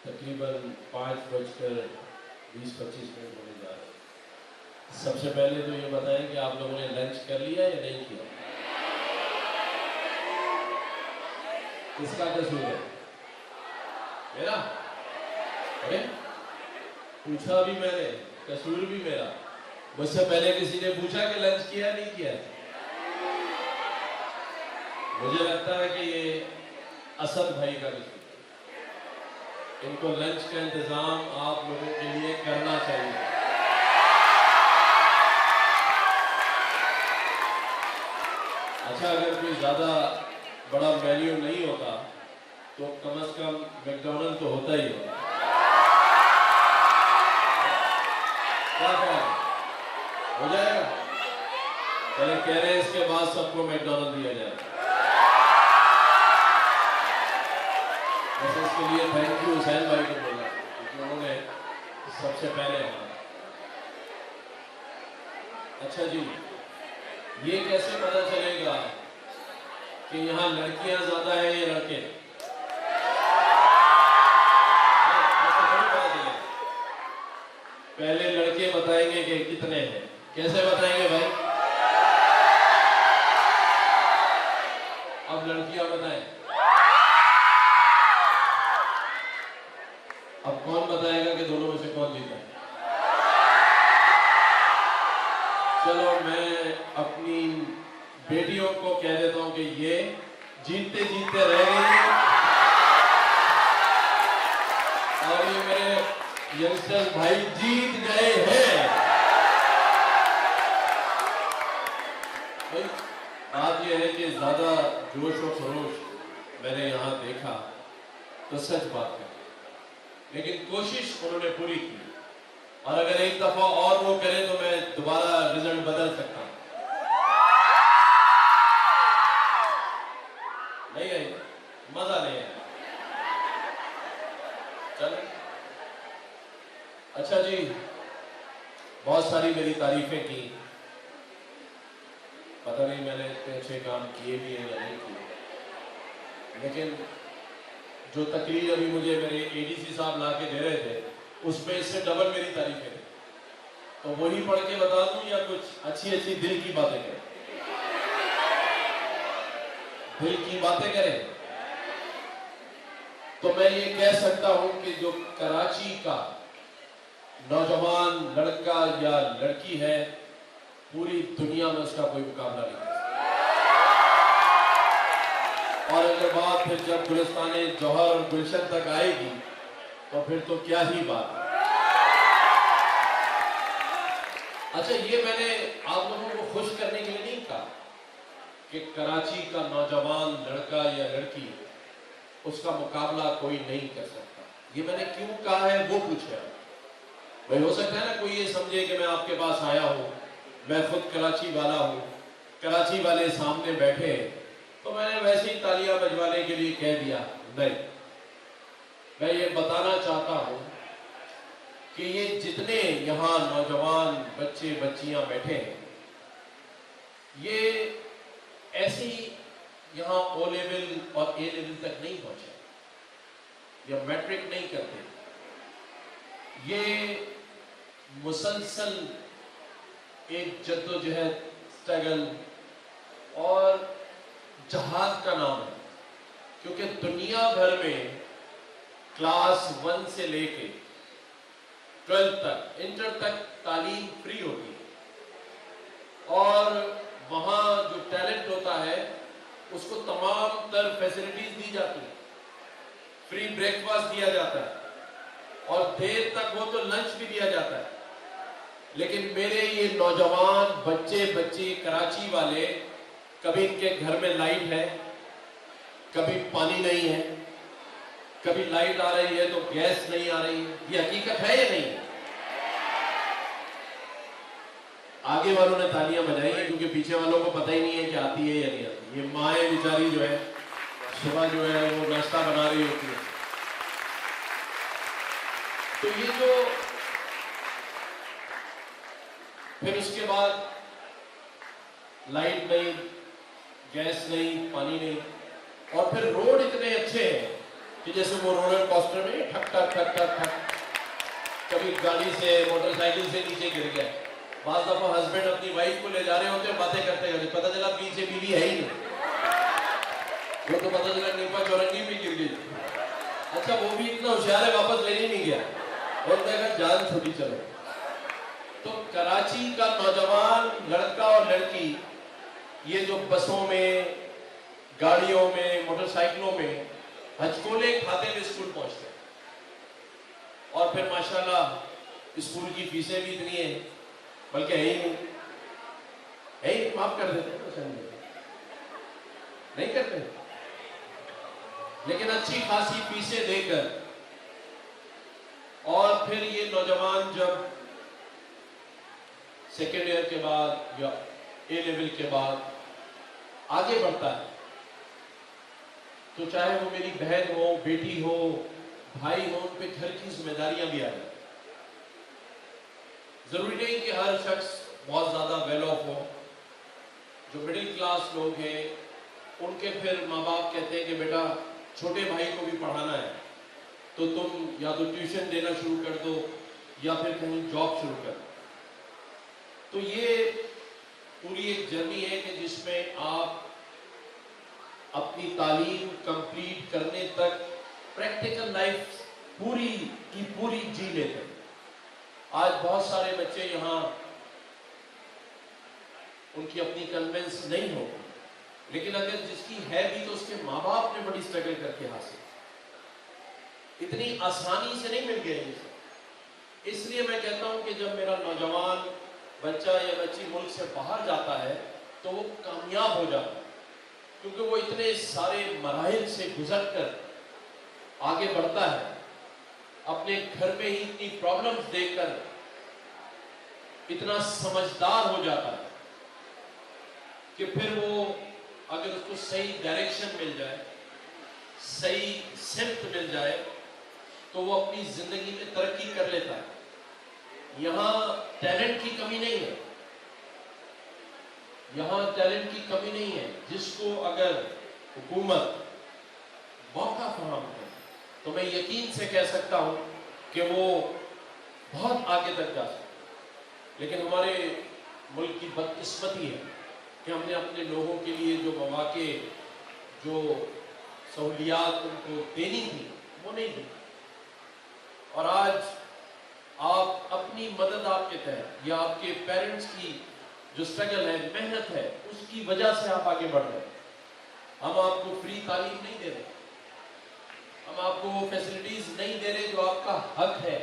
तकरीबन 5:20-25 होने जा रहे हैं। सबसे पहले तो ये बताएं कि आप लोगों ने लंच कर लिया या नहीं किया? किसका कसूर है? मेरा? अरे पूछा भी मैंने, कसूर भी मेरा। मुझसे पहले किसी ने पूछा कि लंच किया नहीं किया? मुझे लगता है कि ये असद भाई का कसूर है। इनको लंच का इंतजाम आप लोगों के लिए करना चाहिए। अच्छा, अगर कोई ज्यादा बड़ा मेन्यू नहीं होता तो कम से कम मैकडॉनल्ड तो होता ही होता। क्या ख्याल हो जाएगा? चले कह रहे हैं इसके बाद सबको मैकडॉनल्ड दिया जाए। वैसे इसके लिए थैंक यू हुसैन भाई को बोला क्योंकि उन्होंने सबसे पहले आना। अच्छा जी, ये कैसे पता चलेगा कि यहाँ लड़कियां ज्यादा है या लड़के? पहले लड़के बताएंगे कि कितने हैं। कैसे बताएंगे भाई? अब लड़कियां बताएं। अब कौन बताएगा कि दोनों में से कौन जीता? चलो मैं अपनी बेटियों को कह देता हूं कि ये जीतते जीतते रह गई और ये मेरे यंगस्टर भाई जीत गए हैं। भाई बात ये है कि ज्यादा जोश और खरोश मैंने यहां देखा तो सच बात है, लेकिन कोशिश उन्होंने पूरी की और अगर एक दफा और वो करें तो मैं दोबारा रिजल्ट बदल सकता हूं। नहीं आई, मजा नहीं आया। चलो अच्छा जी, बहुत सारी मेरी तारीफें की, पता नहीं मैंने इतने अच्छे काम किए भी हैं या नहीं किए, लेकिन जो तकरीर अभी मुझे मेरे एडीसी साहब ला के दे रहे थे उसमें इससे डबल मेरी तारीफें थी। तो वही पढ़ के बता दूं या कुछ अच्छी अच्छी दिल की बातें करें? दिल की बातें करें तो मैं ये कह सकता हूं कि जो कराची का नौजवान लड़का या लड़की है, पूरी दुनिया में उसका कोई मुकाबला नहीं है। और अगर बात फिर जब गुलिस्ताने जौहर और गुलशन तक आएगी तो फिर तो क्या ही बात है। अच्छा, ये मैंने आप लोगों को खुश करने के लिए नहीं कहा कि कराची का नौजवान लड़का या लड़की उसका मुकाबला कोई नहीं कर सकता। ये मैंने क्यों कहा है वो पूछे भाई। हो सकता है ना कोई ये समझे कि मैं आपके पास आया हूं, मैं खुद कराची वाला हूं, कराची वाले सामने बैठे तो मैंने वैसे ही तालियां बजवाने के लिए कह दिया। नहीं, मैं ये बताना चाहता हूं कि ये जितने यहाँ नौजवान बच्चे बच्चियां बैठे हैं, ये ऐसी यहाँ ओ लेवल और ए लेवल तक नहीं पहुंचे या मैट्रिक नहीं करते। ये मुसलसल एक जद्दोजहद, स्ट्रगल और जहाद का नाम है, क्योंकि दुनिया भर में क्लास 1 से लेके 12 तक, इंटर तक तालीम फ्री होती है और वहां जो टैलेंट होता है उसको तमाम तर फैसिलिटीज दी जाती है। फ्री ब्रेकफास्ट दिया जाता है और देर तक वो तो लंच भी दिया जाता है। लेकिन मेरे ये नौजवान बच्चे बच्ची कराची वाले, कभी इनके घर में लाइट है, कभी पानी नहीं है, कभी लाइट आ रही है तो गैस नहीं आ रही है। ये हकीकत है या नहीं? आगे वालों ने तालियां बजाई है क्योंकि पीछे वालों को पता ही नहीं है कि आती है या नहीं आती। ये माए बेचारी जो है सुबह जो है वो नाश्ता बना रही होती है। तो ये जो फिर उसके बाद लाइट नहीं, गैस नहीं, पानी नहीं, और फिर रोड इतने अच्छे हैं کہ جیسے وہ رولر کوسٹر میں ٹھک ٹھک ٹھک ٹھک ٹھک کبھی گاڑی سے موٹر سائیکل سے نیچے گر گیا. بعض دفعہ ہسبینڈ اپنی وائف کو لے جا رہے ہوتے ہیں, باتیں کرتے کرتے پتہ چلا پیچھے بیوی ہے ہی نہیں, وہ تو پتہ چلا نیپا چورنگی بھی گر گئی. اچھا وہ بھی اتنا ہوشیار ہے, واپس لینے نہیں گیا, اور کہا جان چھوٹی چلو. تو کراچی کا نوجوان لڑکا اور لڑکی یہ جو بسوں میں, گاڑیوں میں, موٹر سائیکلوں میں ہچکولے کھاتے ہوئے اسکول پہنچتے ہیں, اور پھر ماشاءاللہ اسکول کی فیسیں بھی اتنی ہیں, بلکہ ہے ہی نہیں, معاف کر دیتے ہیں, نہیں کرتے, لیکن اچھی خاصی فیسیں دے کر. اور پھر یہ نوجوان جب سیکنڈ ایئر کے بعد یا اے لیول کے بعد آگے بڑھتا ہے, تو چاہے وہ میری بہن ہو, بیٹی ہو, بھائی ہو, ان پہ گھر کی ذمہ داریاں بھی آ جائیں. ضروری نہیں کہ ہر شخص بہت زیادہ ویل آف ہو. جو مڈل کلاس لوگ ہیں ان کے پھر ماں باپ کہتے ہیں کہ بیٹا چھوٹے بھائی کو بھی پڑھانا ہے تو تم یا تو ٹیوشن دینا شروع کر دو یا پھر کہیں جاب شروع کر دو. تو یہ پوری ایک جرنی ہے کہ جس میں آپ اپنی تعلیم کمپلیٹ کرنے تک پریکٹیکل لائف پوری کی پوری جی لیتے ہیں. آج بہت سارے بچے یہاں ان کی اپنی کنوینس نہیں ہو, لیکن اگر جس کی ہے بھی تو اس کے ماں باپ نے بڑی سٹرگل کر کے حاصل, اتنی آسانی سے نہیں مل گیا یہ سب. اس لیے میں کہتا ہوں کہ جب میرا نوجوان بچہ یا بچی ملک سے باہر جاتا ہے تو وہ کامیاب ہو جاتا ہے, کیونکہ وہ اتنے سارے مراحل سے گزر کر آگے بڑھتا ہے. اپنے گھر میں ہی اتنی پرابلمز دیکھ کر اتنا سمجھدار ہو جاتا ہے کہ پھر وہ اگر اس کو صحیح ڈائریکشن مل جائے, صحیح سمت مل جائے, تو وہ اپنی زندگی میں ترقی کر لیتا ہے. یہاں ٹیلنٹ کی کمی نہیں ہے, یہاں ٹیلنٹ کی کمی نہیں ہے. جس کو اگر حکومت موقع فراہم کرے تو میں یقین سے کہہ سکتا ہوں کہ وہ بہت آگے تک جا سکتا. لیکن ہمارے ملک کی بدقسمتی ہے کہ ہم نے اپنے لوگوں کے لیے جو مواقع, جو سہولیات ان کو دینی تھی وہ نہیں دی. اور آج آپ اپنی مدد آپ کے تحت یا آپ کے پیرنٹس کی جو سٹرگل ہے, محنت ہے, اس کی وجہ سے آپ آگے بڑھ رہے ہیں. ہم آپ کو فری تعلیم نہیں دے رہے, ہم آپ کو وہ فیسلٹیز نہیں دے رہے جو آپ کا حق ہے,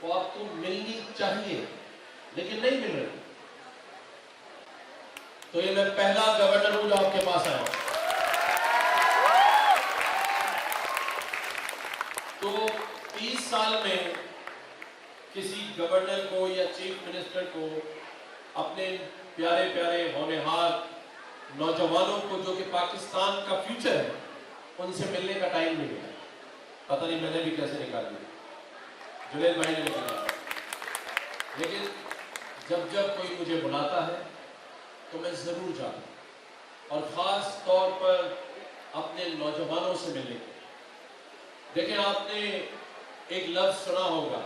وہ آپ کو ملنی چاہیے لیکن نہیں مل رہی. تو یہ میں پہلا گورنر ہوں جو آپ کے پاس آیا. تو 30 سال میں کسی گورنر کو یا چیف منسٹر کو اپنے پیارے پیارے ہونہار نوجوانوں کو جو کہ پاکستان کا فیوچر ہے ان سے ملنے کا ٹائم نہیں ملا. پتہ نہیں میں نے بھی کیسے نکال دیا, جنید بھائی نے نکالا. لیکن جب جب کوئی مجھے بلاتا ہے تو میں ضرور جاتا ہوں, اور خاص طور پر اپنے نوجوانوں سے ملنے. دیکھیں آپ نے ایک لفظ سنا ہوگا,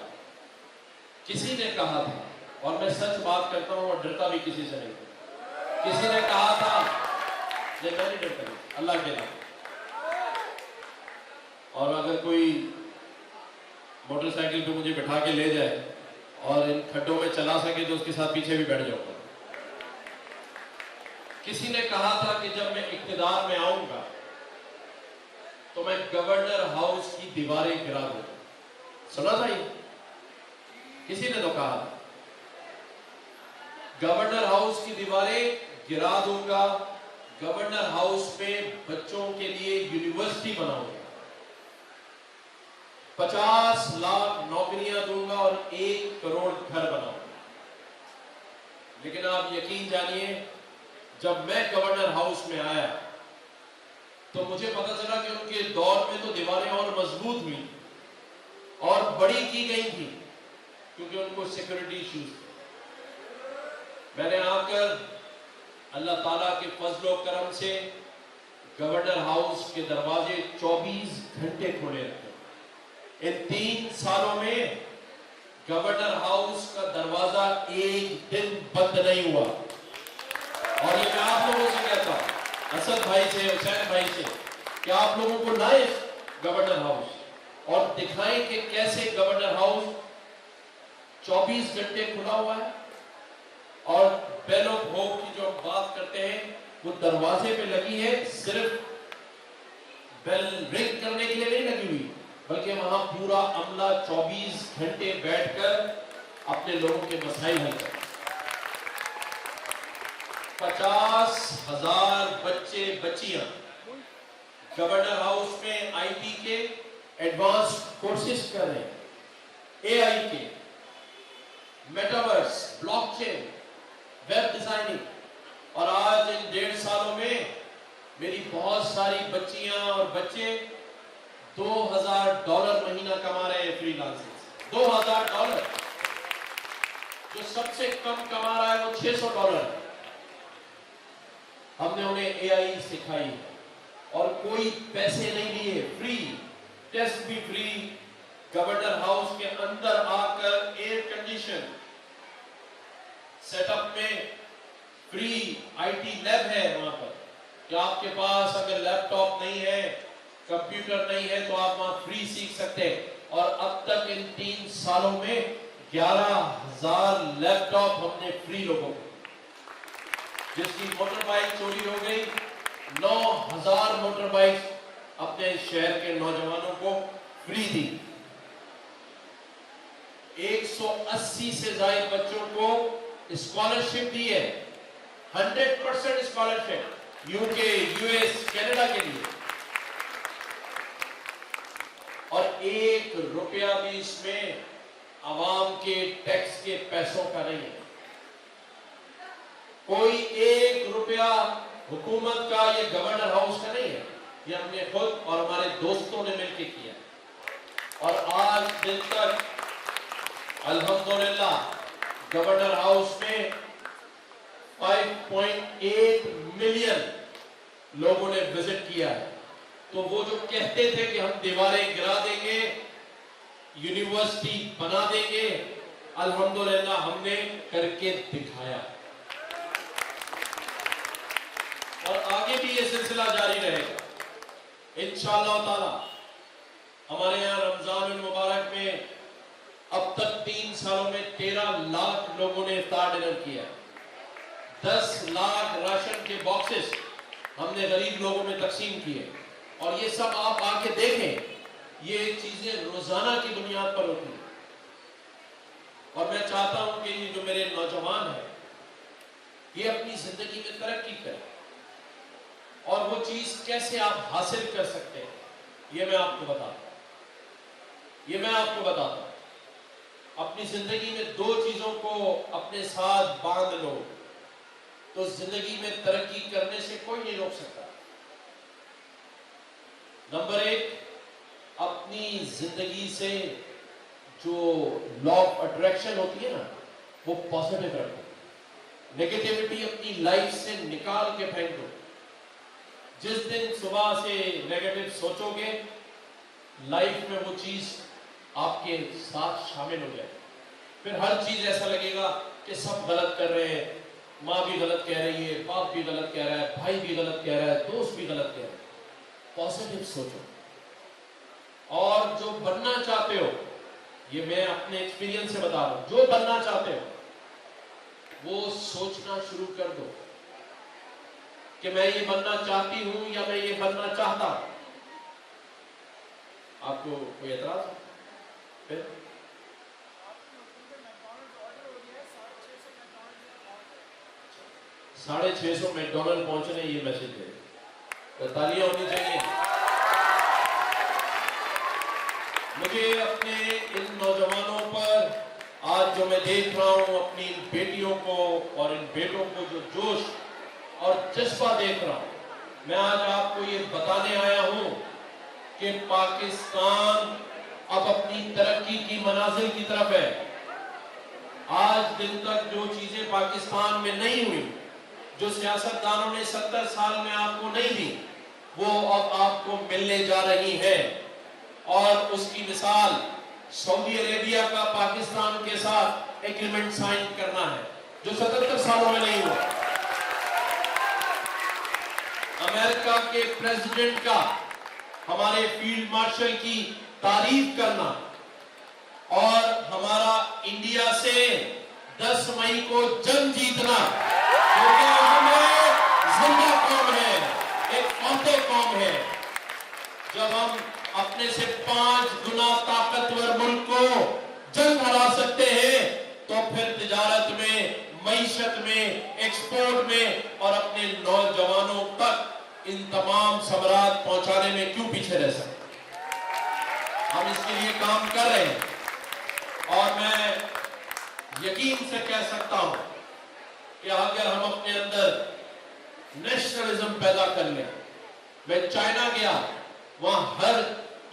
کسی نے کہا تھا, اور میں سچ بات کرتا ہوں اور ڈرتا بھی کسی سے نہیں, کسی نے کہا تھا, میں نہیں ڈرتا اللہ کے نام. اور اگر کوئی موٹر سائیکل پہ مجھے بٹھا کے لے جائے اور ان کھڈوں میں چلا سکے تو اس کے ساتھ پیچھے بھی بیٹھ جاؤں گا. کسی نے کہا تھا کہ جب میں اقتدار میں آؤں گا تو میں گورنر ہاؤس کی دیواریں گرا دوں. سنا تھا یہ؟ کسی نے تو کہا تھا گورنر ہاؤس کی دیواریں گرا دوں گا, گورنر ہاؤس میں بچوں کے لیے یونیورسٹی بناؤں گا, 50 لاکھ نوکریاں دوں گا اور 1 کروڑ گھر بناؤں گا. لیکن آپ یقین جانیے, جب میں گورنر ہاؤس میں آیا تو مجھے پتا چلا کہ ان کے دور میں تو دیواریں اور مضبوط ہوئی اور بڑی کی گئی تھی کیونکہ ان کو سیکورٹی ایشوز تھے. میں نے آ کر اللہ تعالیٰ کے فضل و کرم سے गवर्नर हाउस के दरवाजे 24 घंटे खुले रखे। इन 3 सालों में गवर्नर हाउस का दरवाजा एक दिन बंद नहीं हुआ। और ये मैं आप लोगों से कहता हूं, असद भाई से, हुसैन भाई से, कि आप लोगों को लाए गवर्नर हाउस और दिखाएं कि कैसे गवर्नर हाउस 24 घंटे खुला हुआ है। और बेल ऑफ होप की जो हम बात करते हैं वो दरवाजे पे लगी है, सिर्फ बेल रिंग करने के लिए नहीं लगी हुई, बल्कि वहां पूरा अमला 24 घंटे बैठकर अपने लोगों के मसाइल हल करते। 50,000 बच्चे बच्चियां गवर्नर हाउस में आईटी के एडवांस कोर्सेज कर रहे हैं, एआई के, मेटावर्स, ब्लॉकचेन, वेब डिजाइनिंग। और आज इन 1.5 सालों में मेरी बहुत सारी बच्चियां और बच्चे $2,000 महीना कमा रहे हैं फ्रीलांसिंग। $2,000। जो सबसे कम कमा रहा है वो $600 है। हमने उन्हें एआई सिखाई और कोई पैसे नहीं लिए, फ्री, टेस्ट भी फ्री। गवर्नर हाउस के अंदर आकर एयर कंडीशन सेटअप में फ्री आईटी लैब है वहां पर, कि आपके पास अगर लैपटॉप नहीं है, कंप्यूटर नहीं है, तो आप वहां फ्री सीख सकते हैं। और अब तक इन 3 सालों में 11,000 लैपटॉप हमने फ्री लोगों को, जिसकी मोटर बाइक चोरी हो गई, 9,000 मोटर बाइक अपने शहर के नौजवानों को फ्री दी। 180 से ज्यादा बच्चों को स्कॉलरशिप दी है, 100% स्कॉलरशिप यूके, यूएस, कनाडा के लिए। और 1 रुपया भी इसमें आवाम के टैक्स के पैसों का नहीं है। कोई 1 रुपया हुकूमत का, ये गवर्नर हाउस का नहीं है, ये हमने खुद और हमारे दोस्तों ने मिलकर किया। और आज दिन तक अल्हम्दुलिल्लाह गवर्नर हाउस में 5.8 मिलियन लोगों ने विजिट किया है। तो वो जो कहते थे कि हम दीवारें गिरा देंगे, यूनिवर्सिटी बना देंगे, अल्हम्दुलिल्लाह हमने करके दिखाया। और आगे भी ये सिलसिला जारी रहेगा इंशाअल्लाह ताला। हमारे यहाँ रमजान मुबारक में अब तक 3 सालों में 13 लाख लोगों ने इफ्तार डिनर किया। 10 लाख राशन के बॉक्सेस हमने गरीब लोगों में तकसीम किए। और ये सब आप आके देखें, ये चीजें रोजाना की बुनियाद पर होती हैं। और मैं चाहता हूं कि ये जो मेरे नौजवान हैं, ये अपनी जिंदगी में तरक्की करें। और वो चीज कैसे आप हासिल कर सकते हैं, ये मैं आपको बताता हूं। अपनी जिंदगी में 2 चीजों को अपने साथ बांध लो, तो जिंदगी में तरक्की करने से कोई नहीं रोक सकता। नंबर 1, अपनी जिंदगी से जो लॉ ऑफ अट्रैक्शन होती है ना, वो पॉजिटिव रखो। नेगेटिविटी अपनी लाइफ से निकाल के फेंक दो। जिस दिन सुबह से नेगेटिव सोचोगे, लाइफ में वो चीज आपके साथ शामिल हो जाए। फिर हर चीज ऐसा लगेगा कि सब गलत कर रहे हैं, माँ भी गलत कह रही है, बाप भी गलत कह रहा है, भाई भी गलत कह रहा है, दोस्त भी गलत कह रहा है। पॉजिटिव सोचो। और जो बनना चाहते हो, ये मैं अपने एक्सपीरियंस से बता रहा हूं, जो बनना चाहते हो वो सोचना शुरू कर दो कि मैं ये बनना चाहती हूं या मैं ये बनना चाहता हूं। आपको कोई एतराज? फिर 650 मैकडॉनल्ड पहुंचने, ये मैसेज है, तो तालियां होनी चाहिए। मुझे अपने इन नौजवानों पर आज जो मैं देख रहा हूं, अपनी इन बेटियों को और इन बेटों को जो जोश और जज्बा देख रहा हूं, मैं आज आपको ये बताने आया हूं कि पाकिस्तान अब अपनी तरक्की की मनाजिल की तरफ है। आज दिन तक जो चीजें पाकिस्तान में नहीं हुई, जो सियासतदानों ने 70 साल में आपको नहीं दी, وہ اب آپ کو ملنے جا رہی ہیں، اور اس کی مثال سعودی عربیہ کا پاکستان کے ساتھ ایگریمنٹ سائن کرنا ہے جو 77 سالوں میں نہیں ہوا، امریکہ کے پریزیڈنٹ کا ہمارے فیلڈ مارشل کی تعریف کرنا، اور ہمارا انڈیا سے 10 مئی کو جنگ جیتنا، کیونکہ ہم ایک زندہ قوم ہے، ایک قوت قوم ہے۔ جب ہم اپنے سے 5 گنا طاقتور ملک کو جنگ ہرا سکتے ہیں تو پھر تجارت میں، معیشت میں، ایکسپورٹ میں اور اپنے نوجوانوں تک ان تمام ثمرات پہنچانے میں کیوں پیچھے رہ سکتے؟ ہم اس کے لیے کام کر رہے ہیں، اور میں یقین سے کہہ سکتا ہوں کہ اگر ہم اپنے اندر نیشنلزم پیدا کر لیں۔ میں چائنا گیا، وہاں ہر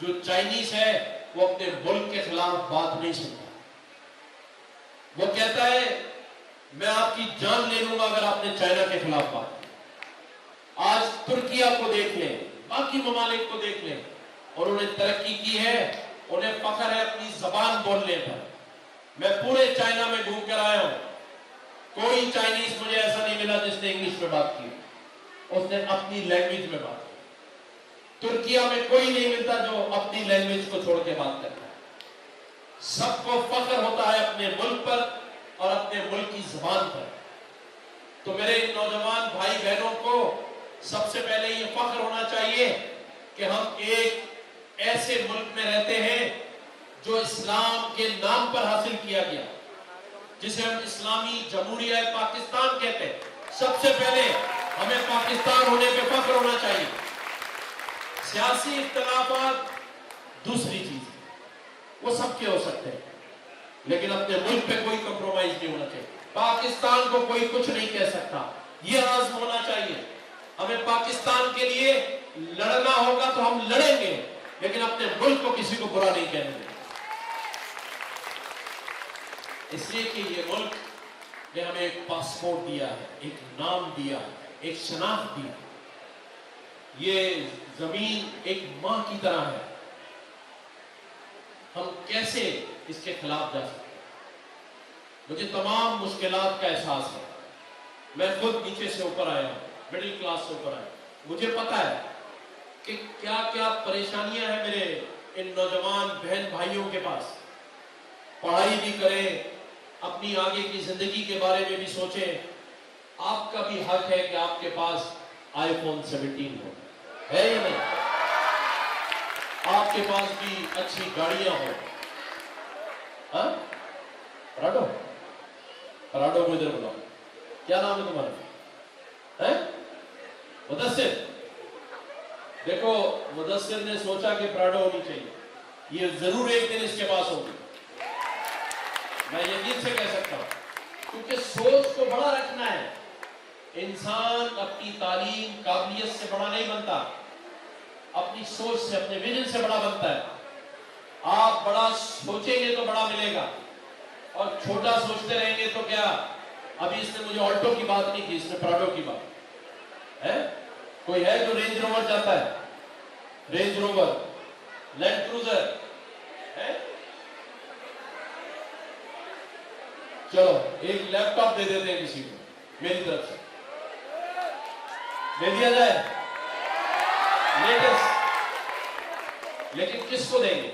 جو چائنیز ہے وہ اپنے ملک کے خلاف بات نہیں سنتا، وہ کہتا ہے میں آپ کی جان لے لوں گا اگر آپ نے چائنا کے خلاف بات کی۔ آج ترکیہ کو دیکھ لیں، باقی ممالک کو دیکھ لیں، اور انہوں نے ترقی کی ہے، انہیں فخر ہے اپنی زبان بولنے پر۔ میں پورے چائنا میں گھوم کر آیا ہوں، کوئی چائنیز مجھے ایسا نہیں ملا جس نے انگلش میں بات کی، اس نے اپنی لینگویج میں بات کی۔ ترکیہ میں کوئی نہیں ملتا جو اپنی لینگویج کو چھوڑ کے بات کرتا ہے۔ سب کو فخر ہوتا ہے اپنے ملک پر اور اپنے ملک کی زبان پر۔ تو میرے نوجوان بھائی بہنوں کو سب سے پہلے یہ فخر ہونا چاہیے کہ ہم ایک ایسے ملک میں رہتے ہیں جو اسلام کے نام پر حاصل کیا گیا، جسے ہم اسلامی جمہوریہ پاکستان کہتے ہیں۔ سب سے پہلے ہمیں پاکستان ہونے پہ فخر ہونا چاہیے۔ سیاسی اختلافات دوسری چیز ہے، وہ سب کے ہو سکتے ہیں، لیکن اپنے ملک پہ کوئی کمپرومائز نہیں ہونا چاہیے۔ پاکستان کو کوئی کچھ نہیں کہہ سکتا، یہ عزم ہونا چاہیے۔ ہمیں پاکستان کے لیے لڑنا ہوگا تو ہم لڑیں گے، لیکن اپنے ملک کو کسی کو برا نہیں کہنے دیں، اس لیے کہ یہ ملک نے ہمیں ایک پاسپورٹ دیا ہے، ایک نام دیا ہے، ایک شناخت دی ہے۔ یہ زمین ایک ماں کی طرح ہے، ہم کیسے اس کے خلاف جا سکتے ہیں؟ مجھے تمام مشکلات کا احساس ہے، میں خود نیچے سے اوپر آیا ہوں، مڈل کلاس سے اوپر آیا ہوں، مجھے پتا ہے کہ کیا کیا پریشانیاں ہیں میرے ان نوجوان بہن بھائیوں کے پاس۔ پڑھائی بھی کریں، اپنی آگے کی زندگی کے بارے میں بھی سوچیں۔ آپ کا بھی حق ہے کہ آپ کے پاس آئی فون 17 ہو، ہے یا نہیں؟ آپ کے پاس بھی اچھی گاڑیاں ہوں۔ ہاں پراڈو، پراڈو کو ادھر بلاؤ، کیا نام ہے تمہارا؟ مدثر، دیکھو مدثر نے سوچا کہ پراڈو ہونی چاہیے، یہ ضرور ایک دن اس کے پاس ہوگی، میں یقین سے کہہ سکتا ہوں، کیونکہ سوچ کو بڑا رکھنا ہے۔ انسان اپنی تعلیم قابلیت سے بڑا نہیں بنتا، اپنی سوچ سے، اپنے ویژن سے بڑا بنتا ہے۔ آپ بڑا سوچیں گے تو بڑا ملے گا، اور چھوٹا سوچتے رہیں گے تو کیا؟ ابھی اس نے مجھے آلٹو کی بات نہیں کی، اس نے پراڈو کی بات ہے۔ کوئی ہے جو رینج روور جاتا ہے؟ رینج روور، لینڈ کروزر ہے؟ چلو ایک لیپ ٹاپ دے دیتے ہیں کسی کو میری طرف سے، دے دیا جائے لیٹسٹ، لیکن کس کو دیں گے؟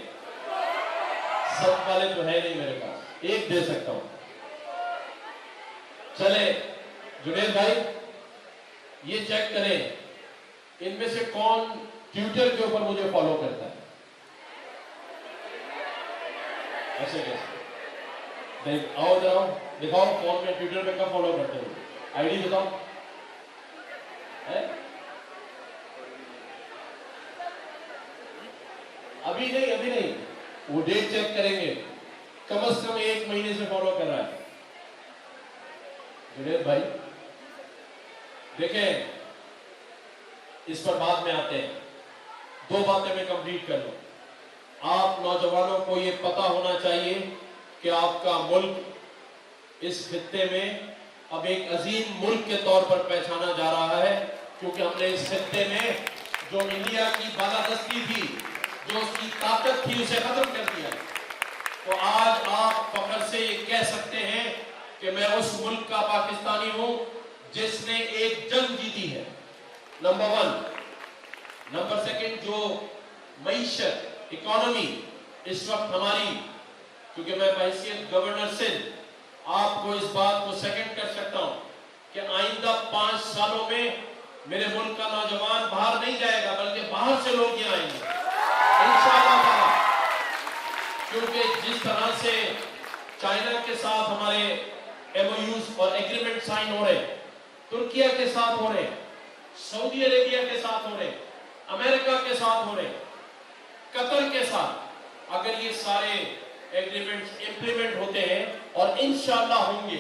سب والے تو ہے نہیں میرے پاس، ایک دے سکتا ہوں۔ چلے جنید بھائی یہ چیک کریں ان میں سے کون ٹویٹر کے اوپر مجھے فالو کرتا ہے؟ ایسے کیسے؟ آؤ ادھر آؤ، دکھاؤ فون میں ٹویٹر پہ کب فالو کرتے ہو، آئی ڈی بتاؤ۔ ابھی نہیں، وہ ڈیٹ چیک کریں گے، کم از کم 1 مہینے سے فالو کر رہا ہے۔ جنید بھائی دیکھیں، اس پر بعد میں آتے ہیں، 2 باتیں میں کمپلیٹ کر لوں۔ آپ نوجوانوں کو یہ پتا ہونا چاہیے کہ آپ کا ملک اس خطے میں اب ایک عظیم ملک کے طور پر پہچانا جا رہا ہے، کیونکہ ہم نے اس خطے میں जो इंडिया की बालादस्ती थी, जो उसकी ताकत थी, उसे खत्म कर दिया। तो आज आप फख्र से ये कह सकते हैं कि मैं उस मुल्क का पाकिस्तानी हूं जिसने एक जंग जीती है, नंबर 1। नंबर 2, जो मईशत, इकोनॉमी इस वक्त हमारी, क्योंकि मैं बहैसियत गवर्नर सिंध आपको इस बात को सेकंड कर सकता हूं कि आइंदा 5 सालों में मेरे मुल्क का नौजवान बाहर नहीं जाएगा, बल्कि बाहर से लोग यहाँ आएंगे इंशाअल्लाह ताला। क्योंकि जिस तरह से चाइना के साथ हमारे MOUs और एग्रीमेंट साइन हो रहे, तुर्किया के साथ हो रहे, सऊदी अरेबिया के साथ हो रहे, अमेरिका के साथ हो रहे, कतर के साथ, अगर ये सारे एग्रीमेंट्स इंप्लीमेंट होते हैं और इंशाअल्लाह होंगे,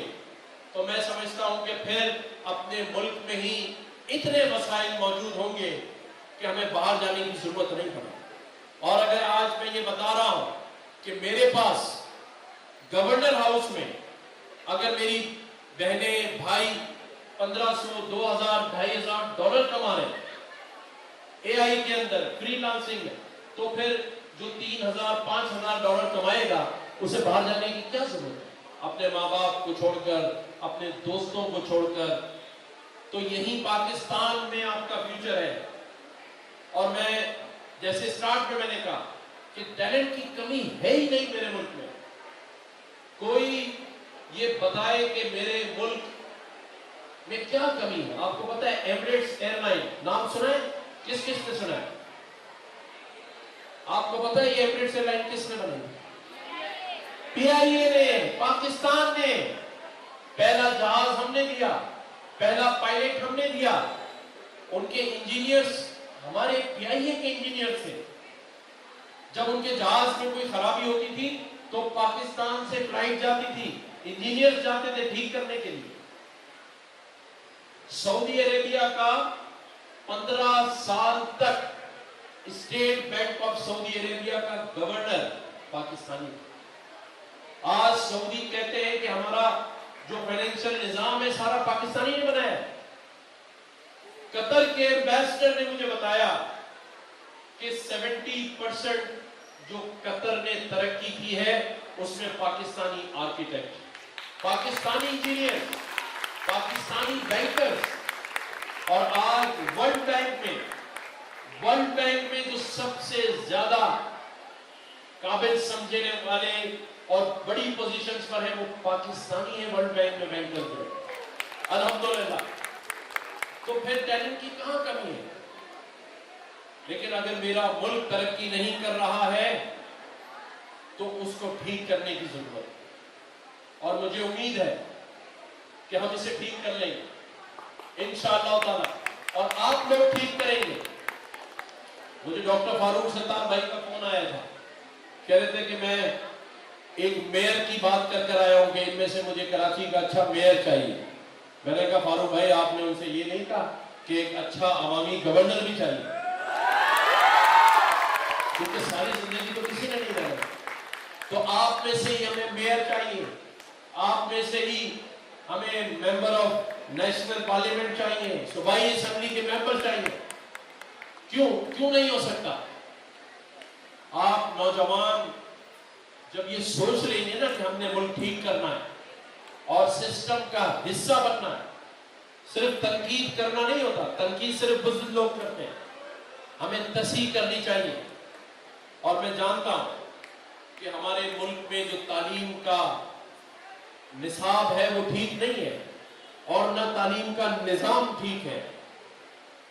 तो मैं समझता हूं कि फिर अपने मुल्क में ही इतने वसाइल मौजूद होंगे कि हमें बाहर जाने की जरूरत नहीं पड़ेगी। और अगर आज मैं ये बता रहा हूं कि मेरे पास गवर्नर हाउस में अगर मेरी बहनें भाई 1500, 2000, $2500 कमा रहे AI के अंदर फ्रीलांसिंग में, तो फिर जो $3000, $5000 कमाएगा उसे बाहर जाने की क्या जरूरत है, अपने माँ बाप को छोड़कर, अपने दोस्तों को छोड़कर। तो यही पाकिस्तान में आपका फ्यूचर है। और मैं जैसे स्टार्ट में मैंने कहा कि टैलेंट की कमी है ही नहीं मेरे मुल्क में। कोई ये बताए कि मेरे मुल्क में क्या कमी है। आपको पता है एमिरेट्स एयरलाइन, नाम सुना है? किस किस ने सुना है? आपको पता है ये एमिरेट्स एयरलाइन किसने बनाई? PIA ने, पाकिस्तान ने। पहला जहाज हमने दिया, पहला पायलट हमने दिया। उनके इंजीनियर्स हमारे PIA के इंजीनियर्स थे। जब उनके जहाज में कोई खराबी होती थी तो पाकिस्तान से फ्लाइट जाती थी, इंजीनियर्स जाते थे ठीक करने के लिए। सऊदी अरेबिया का 15 साल तक state bank of Saudi Arabia का गवर्नर पाकिस्तानी। आज सऊदी कहते हैं कि हमारा जो फाइनेंशियल निजाम है सारा पाकिस्तानी ने बनाया है। कतर के एम्बेसडर ने मुझे बताया कि 70% जो कतर ने तरक्की की है उसमें Pakistani architect, Pakistani engineer, Pakistani bankers. और आज वर्ल्ड बैंक में जो सबसे ज्यादा काबिल समझने वाले और बड़ी पोजीशंस पर है वो पाकिस्तानी है वर्ल्ड बैंक में बैंकर्स में, अल्हम्दुलिल्लाह। तो फिर टैलेंट की कहां कमी है? लेकिन अगर मेरा मुल्क तरक्की नहीं कर रहा है तो उसको ठीक करने की जरूरत है। और मुझे उम्मीद है कि हम इसे ठीक कर लेंगे इंशाअल्लाह ताला, और आप लोग ठीक करेंगे। मुझे डॉक्टर फारूक सत्तार भाई का फोन आया था, कह रहे थे कि मैं एक मेयर की बात कर आया हूं कि इनमें से मुझे कराची का अच्छा मेयर चाहिए। मैंने कहा फारूक भाई आपने उनसे ये नहीं कहा कि एक अच्छा अवामी गवर्नर भी चाहिए, क्योंकि सारी जिंदगी तो किसी ने नहीं रहा। तो आप में से ही हमें मेयर चाहिए, आप में से ही हमें मेंबर ऑफ नेशनल पार्लियामेंट चाहिए, सूबाई असेंबली के मेंबर चाहिए। क्यों नहीं हो सकता? आप नौजवान जब ये सोच लेंगे ना कि हमने मुल्क ठीक करना है और सिस्टम का हिस्सा बनना है, सिर्फ तनकीद करना नहीं होता, तनकीद सिर्फ बुजुर्ग लोग करते हैं, हमें तस्हीह करनी चाहिए। और मैं जानता हूं कि हमारे मुल्क में जो तालीम का निसाब है वो ठीक नहीं है और न तालीम का निजाम ठीक है।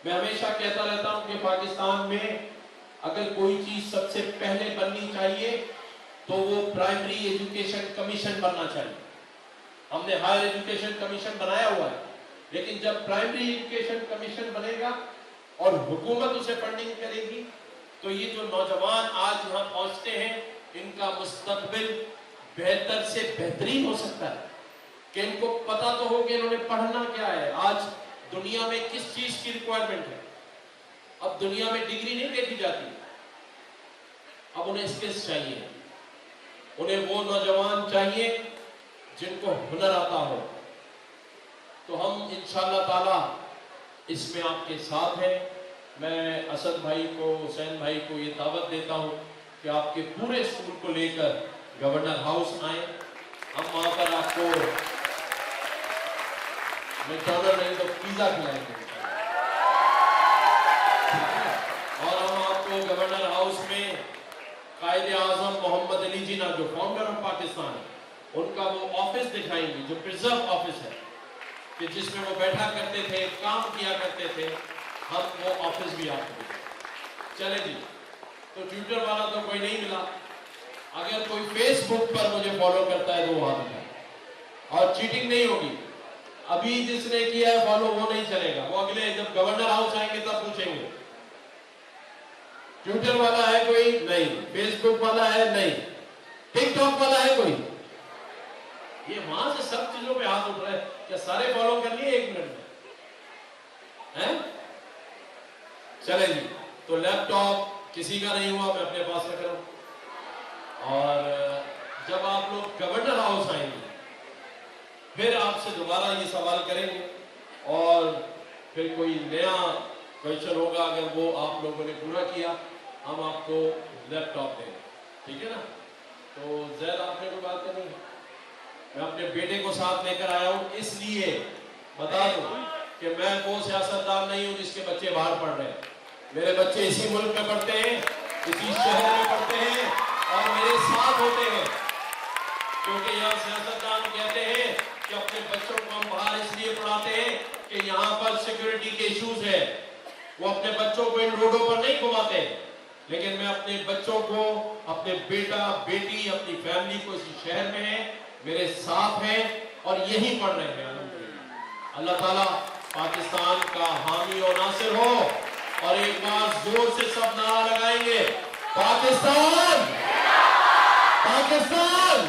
मैं हमेशा कहता रहता हूं कि पाकिस्तान में अगर कोई चीज सबसे पहले बननी चाहिए तो वो प्राइमरी एजुकेशन कमीशन बनना चाहिए। हमने हायर एजुकेशन कमीशन बनाया हुआ है, लेकिन जब प्राइमरी एजुकेशन कमीशन बनेगा और हुकूमत उसे फंडिंग करेगी तो ये जो नौजवान आज यहाँ पहुंचते हैं इनका मुस्तकबिल बेहतर से बेहतरीन हो सकता है कि इनको पता तो हो कि इन्होंने पढ़ना क्या है। आज दुनिया में किस चीज की रिक्वायरमेंट है? अब दुनिया में डिग्री नहीं देखी जाती, अब उन्हें स्किल्स चाहिए। उन्हें वो नौजवान चाहिए जिनको हुनर आता हो। तो हम इंशाअल्लाह ताला इसमें आपके साथ हैं میں اسد بھائی کو، حسین بھائی کو یہ دعوت دیتا ہوں کہ آپ کے پورے اسکول کو لے کر گورنر ہاؤس آئیں. ہم وہاں پر آپ کو میکڈونلڈ نہیں تو پیزا کھلائیں گے اور ہم آپ کو گورنر ہاؤس میں قائد اعظم محمد علی جناح جو فاؤنڈر آف پاکستان ہے ان کا وہ آفس دکھائیں گے جو پرزرو آفس ہے کہ جس میں وہ بیٹھا کرتے تھے، کام کیا کرتے تھے. ہم وہ آفس بھی آپ کو چلے جی. تو ٹویٹر والا تو کوئی نہیں ملا. اگر کوئی فیس بک پر مجھے فالو کرتا ہے تو وہ ہاتھ اٹھائے. اور چیٹنگ نہیں ہوگی. ابھی جس نے کیا ہے فالو وہ نہیں چلے گا، وہ اگلے جب گورنر ہاؤس آئیں گے تب پوچھیں گے. ٹویٹر والا ہے کوئی؟ نہیں. فیس بک والا ہے؟ نہیں. ٹک ٹاک والا ہے کوئی؟ یہ وہاں سے سب چیزوں پہ ہاتھ اٹھ رہا ہے. کیا سارے فالو کر لیے ایک منٹ میں؟ چلے جی. تو لیپ ٹاپ کسی کا نہیں ہوا، میں اپنے پاس رکھ رہا ہوں. اور جب آپ لوگ گورنر ہاؤس آئیں گے پھر آپ سے دوبارہ یہ سوال کریں گے اور پھر کوئی نیا کوئسچن ہوگا. اگر وہ آپ لوگوں نے پورا کیا ہم آپ کو لیپ ٹاپ دیں گے. ٹھیک ہے نا؟ تو زید آپ نے کوئی بات کرنی ہے؟ میں اپنے بیٹے کو ساتھ لے کر آیا ہوں اس لیے بتا دوں کہ میں وہ سیاستدان نہیں ہوں جس کے بچے باہر پڑھ رہے ہیں. میرے بچے اسی ملک میں پڑھتے ہیں، اسی شہر میں پڑھتے ہیں اور میرے ساتھ ہوتے ہیں. کیونکہ یہاں سیاستدان کہتے ہیں کہ اپنے بچوں کو ہم باہر اس لیے پڑھاتے ہیں کہ یہاں پر سیکیورٹی کے ایشوز ہیں. وہ اپنے بچوں کو ان روڈوں پر نہیں گھماتے، لیکن میں اپنے بچوں کو، اپنے بیٹا بیٹی، اپنی فیملی کو اسی شہر میں ہیں، میرے ساتھ ہیں اور یہی پڑھ رہے ہیں. اللہ تعالیٰ پاکستان کا حامی و ناصر ہو. اور ایک بار زور سے سب نعرہ لگائیں گے، پاکستان، پاکستان.